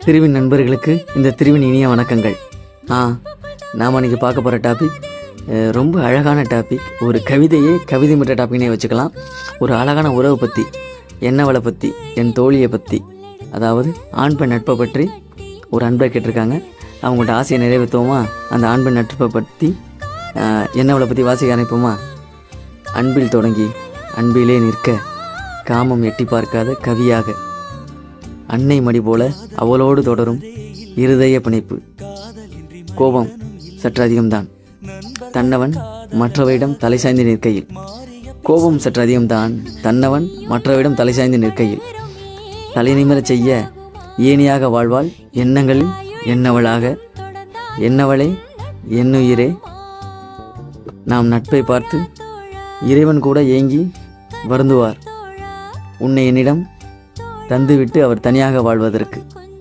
திருவின் நண்பர்களுக்கு இந்த திருவின் இனிய வணக்கங்கள். நாம் அன்றைக்கி பார்க்க போகிற டாபிக் ரொம்ப அழகான டாபிக். ஒரு கவிதையே கவிதை மற்ற டாபிக்னே வச்சுக்கலாம். ஒரு அழகான உறவை பற்றி, என்னவளை பற்றி, என் தோழியை பற்றி, அதாவது ஆண் பெண் நட்பை பற்றி ஒரு அன்பை கேட்டிருக்காங்க. அவங்கள்ட்ட ஆசையை நிறைவேற்றுவோமா? அந்த ஆண் பெண் நட்பை பற்றி என்னவளை பற்றி வாசிக்க ஆரம்பிப்போமா? அன்பில் தொடங்கி அன்பிலே நிற்க, காமம் எட்டி பார்க்காத கவியாக, அன்னை மடி போல அவளோடு தொடரும் இருதய பிணைப்பு. கோபம் சற்று அதிகம்தான், தன்னவன் மற்றவையிடம் தலை சாய்ந்து நிற்கையில். கோபம் சற்று அதிகம்தான், தன்னவன் மற்றவையிடம் தலை சாய்ந்து நிற்கையில். தலை நிமிரச் செய்ய ஏனியாக வாழ்வாள் எண்ணங்களில் என்னவளாக. என்னவளே என்னுயிரே, நாம் நட்பை பார்த்து இறைவன் கூட ஏங்கி வருந்துவார், உன்னை என்னிடம் தந்துவிட்டு அவர் தனியாக வாழ்வதற்கு.